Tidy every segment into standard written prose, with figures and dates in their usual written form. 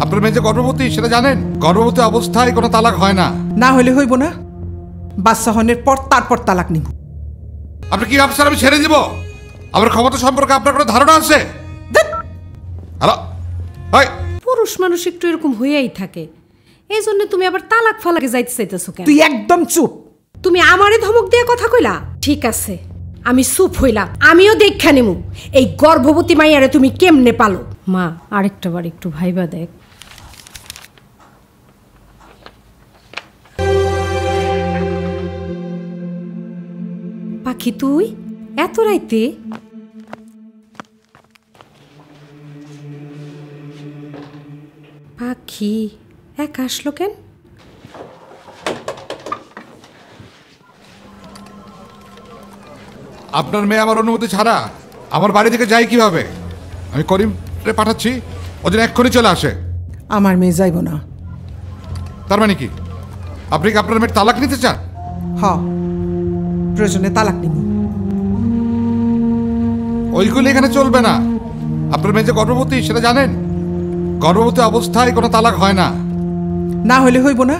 আপনার মেয়ে যে গর্ভবতী সেটা জানেন? গর্ভবতী অবস্থায় কোনো তালাক হয় না। না হলে হইব না, বাচ্চা হনের পর তারপর তালাক নিব। আপনি কি ভাবছেন আমি ছেড়ে দিব? আমার ক্ষমতা সম্পর্কে আপনার কোনো ধারণা আছে? পুরুষ মানুষ একটু এরকম হইয়াই থাকে, এই জন্য তুমি আবার তালাক ফালাকে যাইতে চাইতেছো কেন? তুই একদম চুপ। তুমি আমারে ধমক দিয়ে কথা কইলা? ঠিক আছে, আমি চুপ হইলাম। আমিও দেখা নিমু এই গর্ভবতী মাইয়ারে তুমি কেমনে পালো। মা, আরেকটা বার একটু ভাইবা দেখ। পাখি তুই এত রাইতে? পাখি একা আসলো কেন? আপনার মেয়ে আমার অনুমতি ছাড়া আমার বাড়ি থেকে যায় কিভাবে? আমি করিম পাঠাচ্ছি, ওদের এক্ষুনি চলে আসে। আমার মেয়ে যাইব না। তার মানে কি আপনি কি আপনার মেয়ের তালাক নিতে চান? প্রয়োজনে তালাক নিব। ওইগুলি এখানে চলবে না। আপনার মেয়ে যে গর্ভবতী সেটা জানেন? গর্ভবতী অবস্থায় কোনো তালাক হয় না। না হলে হইব না,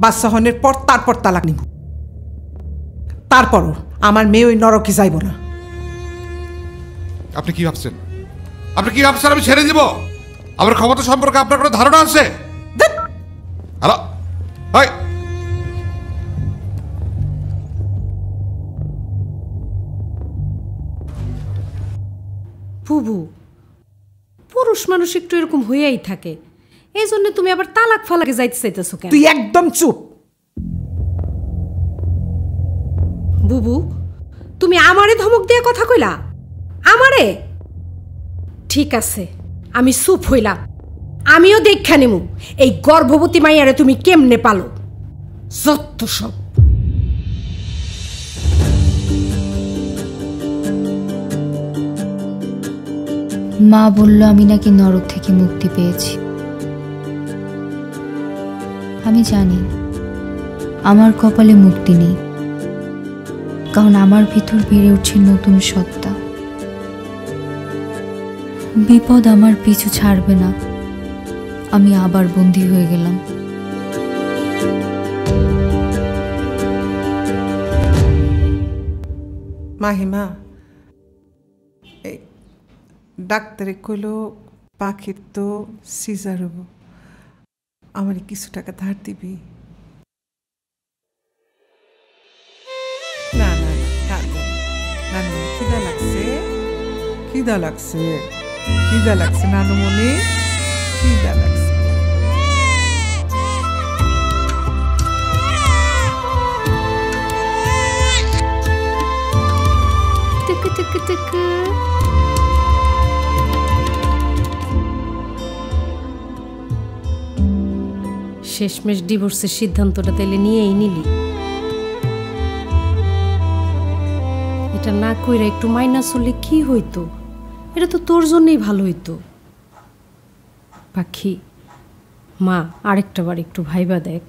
বাচ্চা হনের পর তারপর তালাক নিব। তারপরও আমার মেয়ে ওই নরকে যাইব না। আপনি কি ভাবছেন? আপনি কি ভাবছেন আমি ছেড়ে দিব? আমার ক্ষমতা সম্পর্কে আপনার কোনো ধারণা আছে? বুবু, পুরুষ মানুষ একটু এরকম হইয়াই থাকে, এই জন্য তুমি আবার তালাক ফালাকে যাইতে চাইতেছো কেন? তুই একদম চুপ। বুবু, তুমি আমারে ধমক দিয়ে কথা কইলা? আমারে? ঠিক আছে, আমি চুপ হইলাম। আমিও দেখা নিমু এই গর্ভবতী মাইয়ারে তুমি কেমনে পালো। যত সব। মা বলল আমি নাকি নরক থেকে মুক্তি পেয়েছি। আমি জানি আমার কপালে মুক্তি নেই, কারণ আমার ভিতর বেড়ে উঠছে নতুন সত্তা। বিপদ আমার পিছু ছাড়বে না, আমি আবার বন্দী হয়ে গেলাম। মাহিমা, ডাক্তারে কইল পাখির তো সিজার হব, আমার কিছু টাকা ধার দিবি? না না নানু, খিদা লাগছে, খিদা লাগছে, খিদা লাগছে নানুমণি, খিদা লাগছে। টুকু টুকু টুকু। শেষমেশ ডিভোর্সের সিদ্ধান্তটা তাইলে নিয়েই নিলি। এটা না কইরা একটু মাইনা চললে কি হইতো? এটা তো তোর জন্যই ভালো হইতো। পাখি, মা, আরেকটা বার একটু ভাইবা দেখ।